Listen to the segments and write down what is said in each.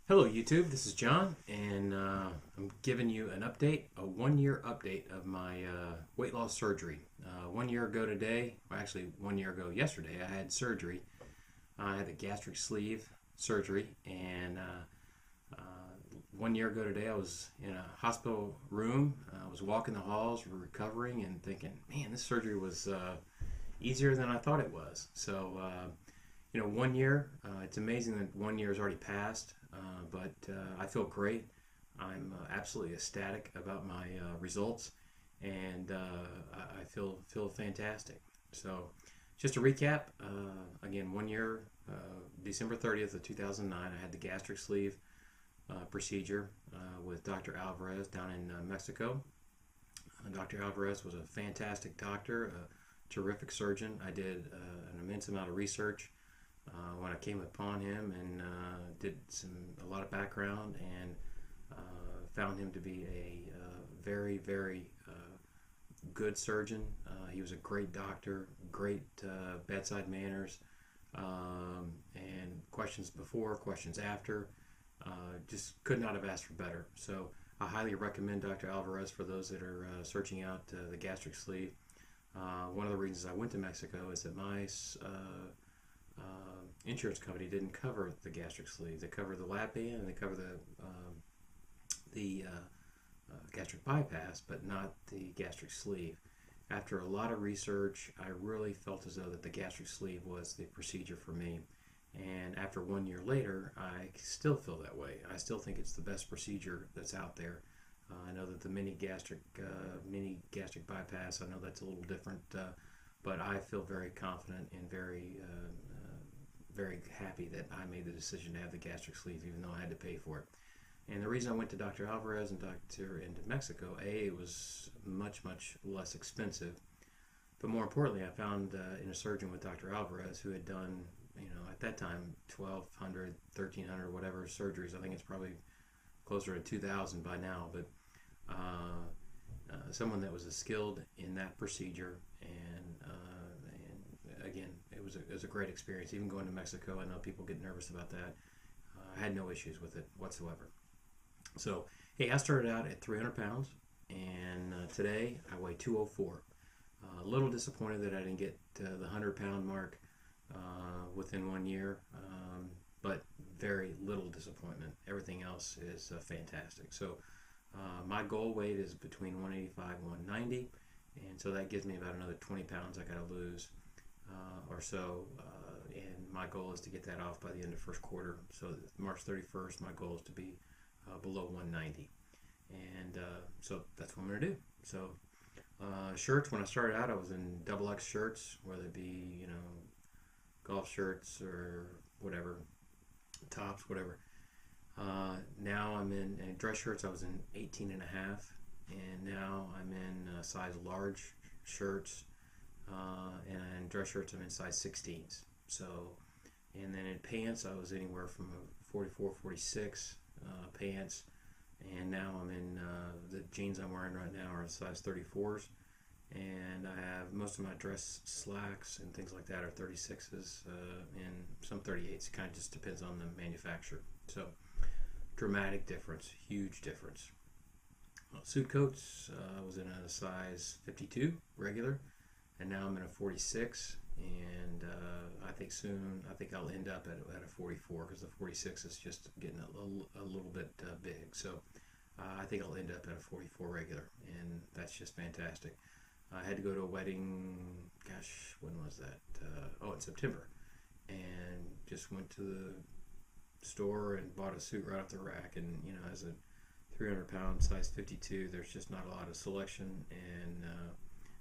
Hello YouTube, this is John, and I'm giving you an update, a 1 year update of my weight loss surgery. 1 year ago today, or actually 1 year ago yesterday, I had surgery. I had the gastric sleeve surgery, and 1 year ago today, I was in a hospital room. I was walking the halls, recovering, and thinking, man, this surgery was easier than I thought it was. So, 1 year, it's amazing that 1 year has already passed, but I feel great. I'm absolutely ecstatic about my results, and I feel fantastic. So, just to recap, again, 1 year, December 30th of 2009, I had the gastric sleeve procedure with Dr. Alvarez down in Mexico. Dr. Alvarez was a fantastic doctor, a terrific surgeon. I did an immense amount of research when I came upon him, and did a lot of background, and found him to be a very good surgeon. He was a great doctor, great bedside manners, and questions before, questions after. Just could not have asked for better. So I highly recommend Dr. Alvarez for those that are searching out the gastric sleeve. One of the reasons I went to Mexico is that my insurance company didn't cover the gastric sleeve. They cover the lap band, and they cover the gastric bypass, but not the gastric sleeve. After a lot of research, I really felt as though that the gastric sleeve was the procedure for me. And after 1 year later, I still feel that way. I still think it's the best procedure that's out there. I know that the mini gastric bypass, I know that's a little different, but I feel very confident and very happy that I made the decision to have the gastric sleeve, even though I had to pay for it. And the reason I went to Dr. Alvarez and into Mexico, it was much less expensive, but more importantly, I found in a surgeon with Dr. Alvarez who had done, at that time, 1,200, 1,300, whatever surgeries. I think it's probably closer to 2,000 by now, but someone that was skilled in that procedure, and again, it was a great experience. Even going to Mexico, I know people get nervous about that. I had no issues with it whatsoever. So, hey, I started out at 300 pounds, and today I weigh 204. A little disappointed that I didn't get the 100-pound mark within 1 year, but very little disappointment. Everything else is fantastic. So my goal weight is between 185 and 190, and so that gives me about another 20 pounds I got to lose or so, and my goal is to get that off by the end of first quarter. So March 31st, my goal is to be below 190, and so that's what I'm going to do. So shirts, when I started out, I was in double X shirts, whether it be, golf shirts or whatever, tops, whatever. Now I'm in dress shirts. I was in 18 and a half, and now I'm in size large shirts, and in dress shirts I'm in size 16s. So, and then in pants I was anywhere from a 44, 46 pants, and now I'm in the jeans I'm wearing right now are size 34s, and I have most of my dress slacks and things like that are 36s, and some 38s. It kind of just depends on the manufacturer. So dramatic difference, huge difference. Suit coats, I was in a size 52 regular, and now I'm in a 46, and I think I'll end up at a 44, because the 46 is just getting a little bit big. So I think I'll end up at a 44 regular, and that's just fantastic. I had to go to a wedding, gosh, when was that? In September, and just went to the store and bought a suit right off the rack. And as a 300-pound size 52, there's just not a lot of selection, and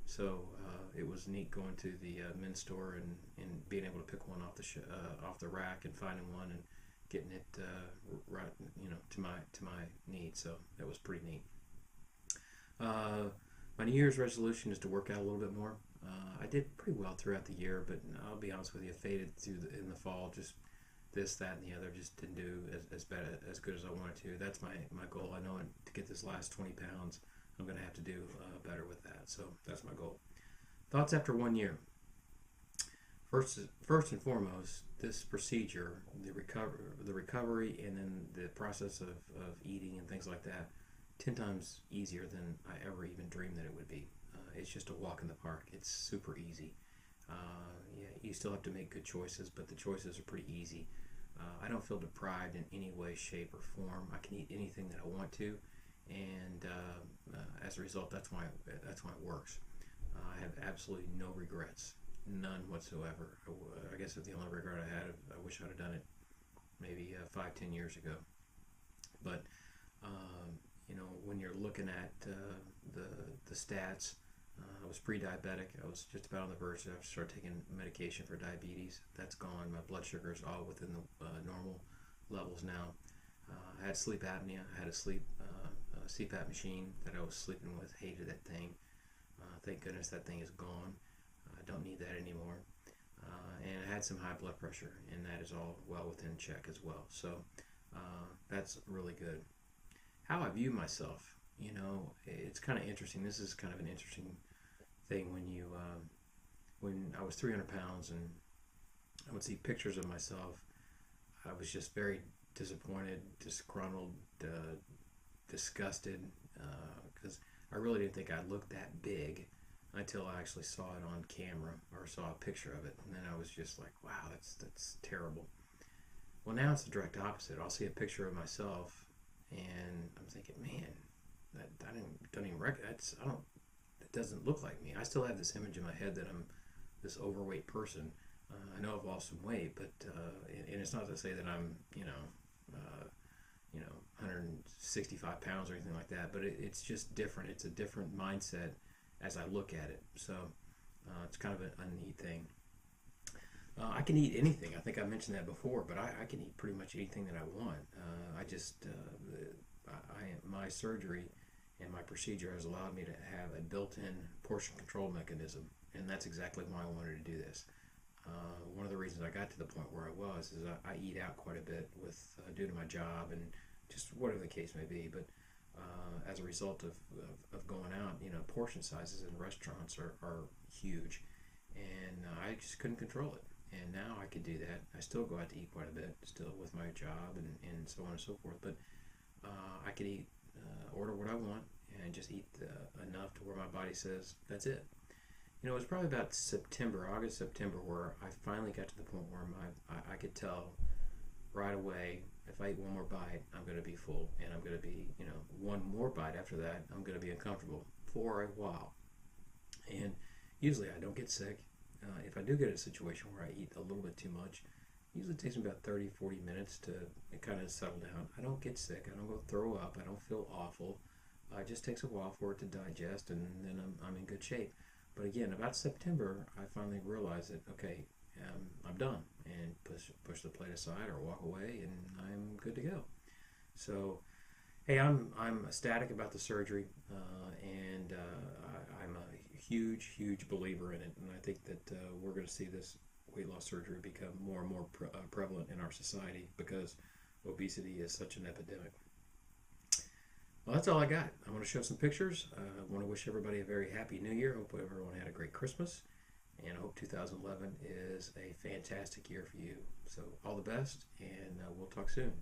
so it was neat going to the men's store and being able to pick one off the rack and finding one and getting it right, to my needs. So that was pretty neat. My New Year's resolution is to work out a little bit more. I did pretty well throughout the year, but I'll be honest with you, faded in the fall. Just this, that, and the other. Just didn't do as good as I wanted to. That's my goal. I know to get this last 20 pounds, I'm going to have to do better with that. So that's my goal. Thoughts after 1 year. First and foremost, this procedure, the recovery, and then the process of eating and things like that, 10 times easier than I ever even dreamed that it would be. It's just a walk in the park. It's super easy. Yeah, you still have to make good choices, but the choices are pretty easy. I don't feel deprived in any way, shape, or form. I can eat anything that I want to, and as a result, that's why it works. I have absolutely no regrets, none whatsoever. I guess the only regret I had, I wish I'd have done it maybe 5, 10 years ago. But when you're looking at the stats, I was pre-diabetic. I was just about on the verge to start taking medication for diabetes. That's gone. My blood sugar is all within the normal levels now. I had sleep apnea. I had a CPAP machine that I was sleeping with. Hated that thing. Thank goodness that thing is gone. I don't need that anymore. And I had some high blood pressure, and that is all well within check as well. So that's really good. How I view myself, it's kind of interesting. This is kind of an interesting thing when I was 300 pounds and I would see pictures of myself. I was just very disappointed, disgruntled, disgusted, because I really didn't think I looked that big until I actually saw it on camera or saw a picture of it, and then I was just like, wow, that's terrible. Well, now it's the direct opposite. I'll see a picture of myself, and I'm thinking, man, that I don't even recognize. It doesn't look like me. I still have this image in my head that I'm this overweight person. I know I've lost some weight, but and it's not to say that I'm 165 pounds or anything like that, but it's just different. It's a different mindset as I look at it. So it's kind of a neat thing. I can eat anything. I think I mentioned that before, but I can eat pretty much anything that I want. My surgery and my procedure has allowed me to have a built-in portion control mechanism, and that's exactly why I wanted to do this. One of the reasons I got to the point where I was is I eat out quite a bit due to my job and just whatever the case may be. But as a result of going out, portion sizes in restaurants are huge, and I just couldn't control it. And now I can do that. I still go out to eat quite a bit, still with my job and so on and so forth. But I can eat, order what I want, and just eat enough to where my body says that's it. It was probably about August, September, where I finally got to the point where I could tell right away, if I eat one more bite, I'm going to be full, and I'm going to be, one more bite after that, I'm going to be uncomfortable for a while. And usually I don't get sick. If I do get in a situation where I eat a little bit too much, it usually takes me about 30, 40 minutes to kind of settle down. I don't get sick. I don't go throw up. I don't feel awful. It just takes a while for it to digest, and then I'm in good shape. But again, about September, I finally realized that, okay, I'm done, and push the plate aside or walk away, and I'm good to go. So, hey, I'm ecstatic about the surgery, and I'm a huge believer in it, and I think that we're going to see this weight loss surgery become more and more prevalent in our society because obesity is such an epidemic. Well, that's all I got. I want to show some pictures. I want to wish everybody a very happy new year. Hope everyone had a great Christmas. And I hope 2011 is a fantastic year for you. So all the best, and we'll talk soon.